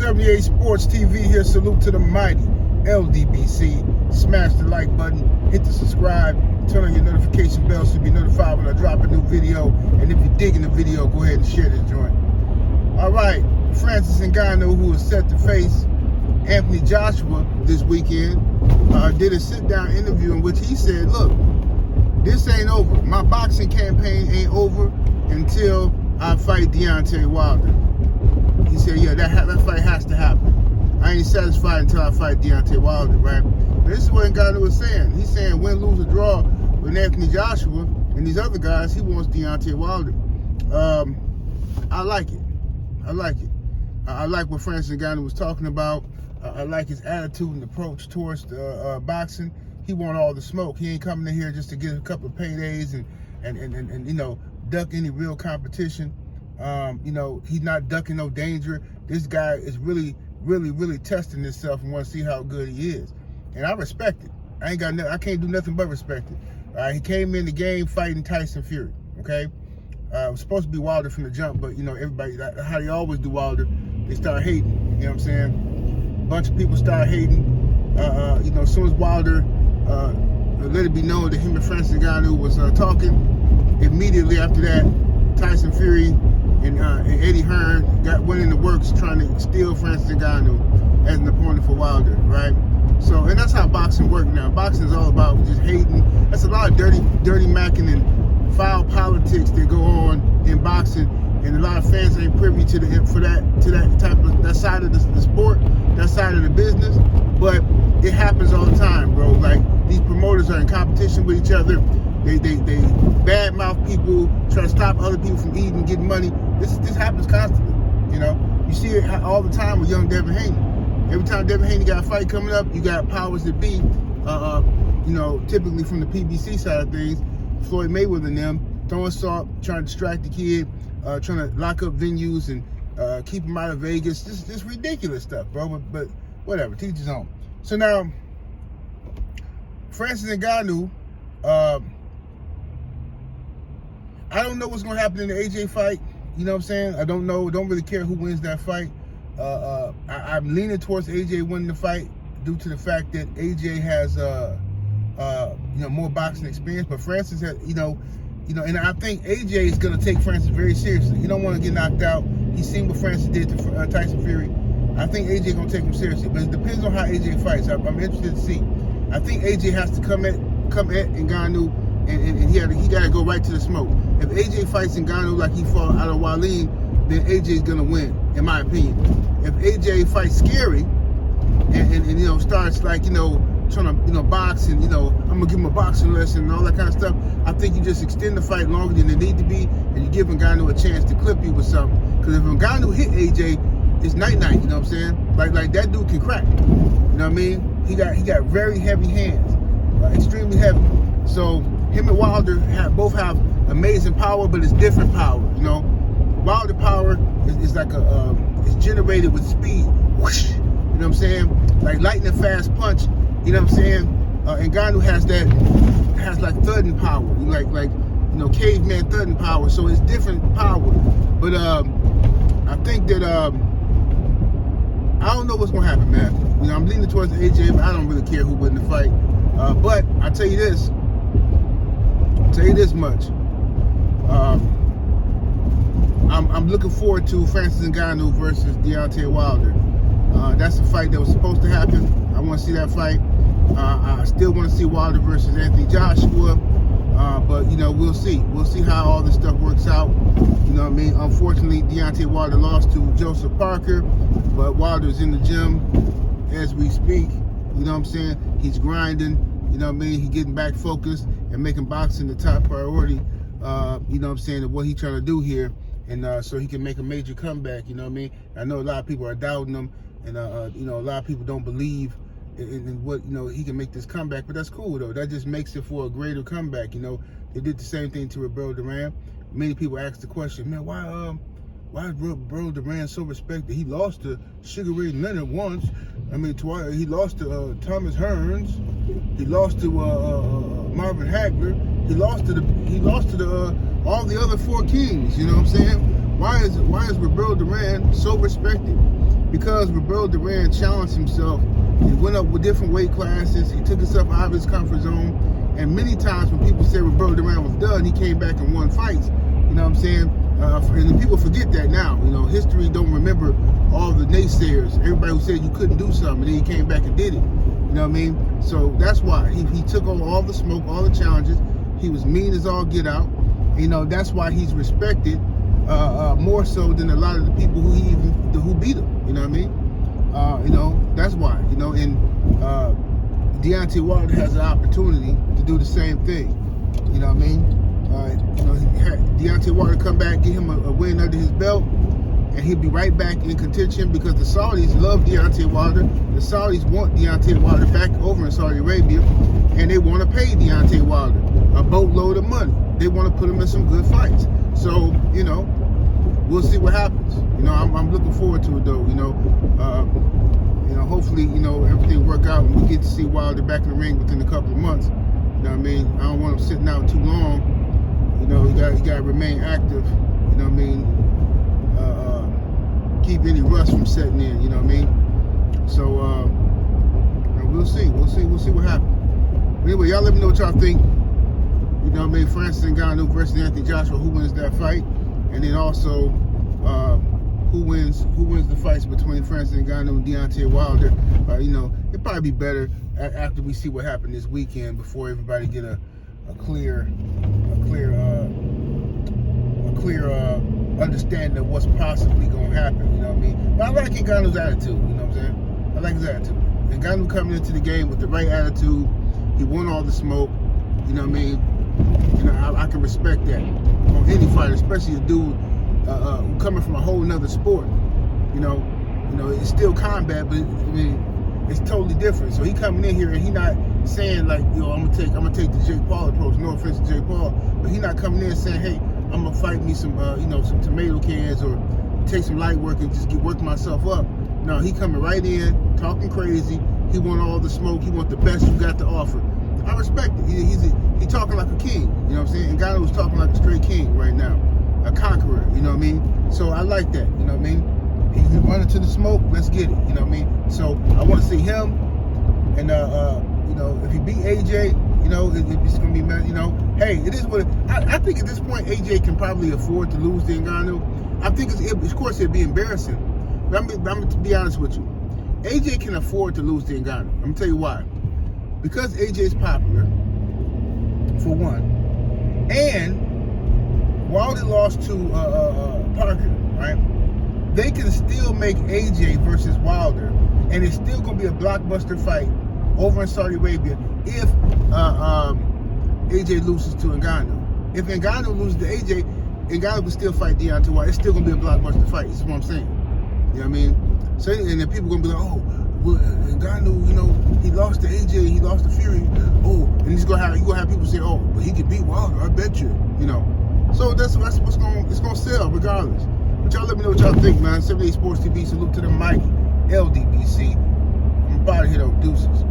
78 Sports TV here. Salute to the mighty LDBC. Smash the like button, hit the subscribe, turn on your notification bell so you'll be notified when I drop a new video. And if you're digging the video, go ahead and share this joint. All right, Francis Ngannou, who is set to face Anthony Joshua this weekend, did a sit-down interview in which he said, look, this ain't over. My boxing campaign ain't over until I fight Deontay Wilder. He said, yeah, that fight has to happen. I ain't satisfied until I fight Deontay Wilder, right? But this is what Ngannou was saying. He's saying win, lose, or draw with Anthony Joshua and these other guys, he wants Deontay Wilder. I like it. I like it. I like what Francis Ngannou was talking about. I like his attitude and approach towards boxing. He want all the smoke. He ain't coming in here just to get a couple of paydays and you know, duck any real competition. You know, he's not ducking no danger. This guy is really testing himself and want to see how good he is. And I respect it. I can't do nothing but respect it. He came in the game fighting Tyson Fury, okay? It was supposed to be Wilder from the jump, but you know, everybody, how they always do Wilder, they start hating, you know what I'm saying? A bunch of people start hating. You know, as soon as Wilder let it be known that him and Francis Ngannou was talking, immediately after that, Tyson Fury and Eddie Hearn went in the works trying to steal Francis Ngannou as an opponent for Wilder, right? So, and that's how boxing works now. Boxing is all about just hating. That's a lot of dirty macking and foul politics that go on in boxing, and a lot of fans ain't privy to that side of the sport, that side of the business. But it happens all the time, bro. Like, these promoters are in competition with each other. They badmouth people, try to stop other people from eating, getting money. This happens constantly, you know. You see it all the time with young Devin Haney. Every time Devin Haney got a fight coming up, you got powers that be, you know, typically from the PBC side of things, Floyd Mayweather and them, throwing salt, trying to distract the kid, trying to lock up venues and keep him out of Vegas. This ridiculous stuff, bro, but whatever, teach his own. So now, Francis Ngannou, I don't know what's going to happen in the AJ fight. You know what I'm saying? I don't know. Don't really care who wins that fight. I'm leaning towards AJ winning the fight due to the fact that AJ has, you know, more boxing experience. But Francis has, you know, and I think AJ is going to take Francis very seriously. He don't want to get knocked out. He's seen what Francis did to Tyson Fury. I think AJ going to take him seriously. But it depends on how AJ fights. I'm interested to see. I think AJ has to come at Ngannou. And he got to go right to the smoke. If AJ fights Ngannou like he fought out of Wallin, then AJ's gonna win, in my opinion. If AJ fights scary and you know, starts, like, you know, trying to, you know, box and, you know, I'm gonna give him a boxing lesson and all that kind of stuff, I think you just extend the fight longer than it need to be, and you give Ngannou a chance to clip you with something. Because if Ngannou hit AJ, it's night-night, you know what I'm saying? Like that dude can crack. You know what I mean? He got very heavy hands, extremely heavy. So him and Wilder both have amazing power, but it's different power, you know. Wilder power is like it's generated with speed, whoosh, you know what I'm saying? Like lightning fast punch, you know what I'm saying? Ngannou has like thudding power, like you know, caveman thudding power. So it's different power. But I think that I don't know what's gonna happen, man. You know, I'm leaning towards AJ, but I don't really care who wins the fight. But I tell you this. Much. I'm looking forward to Francis Ngannou versus Deontay Wilder. That's a fight that was supposed to happen. I want to see that fight. I still want to see Wilder versus Anthony Joshua. But, you know, we'll see. We'll see how all this stuff works out. You know what I mean? Unfortunately, Deontay Wilder lost to Joseph Parker, but Wilder's in the gym as we speak. You know what I'm saying? He's grinding. You know what I mean? He's getting back focused and making boxing the top priority. You know what I'm saying? Of what he's trying to do here. And so he can make a major comeback, you know what I mean? I know a lot of people are doubting him, and you know, a lot of people don't believe in what, you know, he can make this comeback, but that's cool though. That just makes it for a greater comeback, you know. They did the same thing to Roberto Duran. Many people ask the question, man, why is Roberto Duran so respected? He lost to Sugar Ray Leonard once. I mean, he lost to Thomas Hearns. He lost to Marvin Hagler. He lost to all the other four kings. You know what I'm saying? Why is Roberto Duran so respected? Because Roberto Duran challenged himself. He went up with different weight classes. He took himself out of his comfort zone. And many times when people said Roberto Duran was done, he came back and won fights. You know what I'm saying? And people forget that now. You know, history don't remember all the naysayers. Everybody who said you couldn't do something, and then he came back and did it. You know what I mean? So that's why he took on all the smoke, all the challenges. He was mean as all get out. You know, that's why he's respected more so than a lot of the people who beat him. You know what I mean? You know, that's why. You know, and Deontay Wilder has an opportunity to do the same thing. You know what I mean? You know, Deontay Wilder come back, get him a win under his belt, and he'll be right back in contention because the Saudis love Deontay Wilder. The Saudis want Deontay Wilder back over in Saudi Arabia, and they want to pay Deontay Wilder a boatload of money. They want to put him in some good fights. So, you know, we'll see what happens. You know, I'm looking forward to it though. You know, hopefully, you know, everything work out and we get to see Wilder back in the ring within a couple of months. You know what I mean? I don't want him sitting out too long. You know, you got to remain active. You know what I mean? Keep any rust from setting in. You know what I mean? So we'll see. We'll see what happens. Anyway, y'all let me know what y'all think. You know what I mean? Francis Ngannou versus Anthony Joshua. Who wins that fight? And then also, who wins the fights between Francis Ngannou and Deontay Wilder? You know, it'd probably be better after we see what happened this weekend before everybody get a clear understanding of what's possibly going to happen. You know what I mean? But I like Ngannou's attitude. You know what I'm saying? I like his attitude. Ngannou coming into the game with the right attitude. He won all the smoke. You know what I mean? You know, I can respect that on any fighter, especially a dude coming from a whole nother sport. You know, it's still combat, but I mean, it's totally different. So he coming in here and he not saying like, you know, I'm gonna take the Jake Paul approach. No offense to Jake Paul, but he not coming in saying, hey, I'm gonna fight me some, you know, some tomato cans or take some light work and just work myself up. No, he coming right in, talking crazy. He want all the smoke. He want the best you got to offer. I respect it. He talking like a king. You know what I'm saying? Ngannou was talking like a straight king right now, a conqueror. You know what I mean? So I like that. You know what I mean? He running to the smoke. Let's get it. You know what I mean? So I want to see him, and you know, if he beat AJ, you know, it's gonna be, you know, hey, it is what it, I think at this point AJ can probably afford to lose to Ngannou. I think of course it'd be embarrassing, but I'm gonna be honest with you. AJ can afford to lose to Ngannou. I'm gonna tell you why. Because AJ's popular, for one, and Wilder lost to Parker, right? They can still make AJ versus Wilder, and it's still gonna be a blockbuster fight over in Saudi Arabia if AJ loses to Ngannou. If Ngannou loses to AJ, Ngannou can still fight Deontay Wilder. It's still gonna be a blockbuster fight. That's what I'm saying. You know what I mean? So, and then people gonna be like, oh, well, Ngannou, you know, he lost to AJ, he lost to Fury. Oh, and you gonna have people say, oh, but he could beat Wilder. I bet you. You know. So that's what's gonna sell regardless. But y'all let me know what y'all think, man. 78 Sports TV. Salute to the mighty LDBC. I'm about to hit up deuces.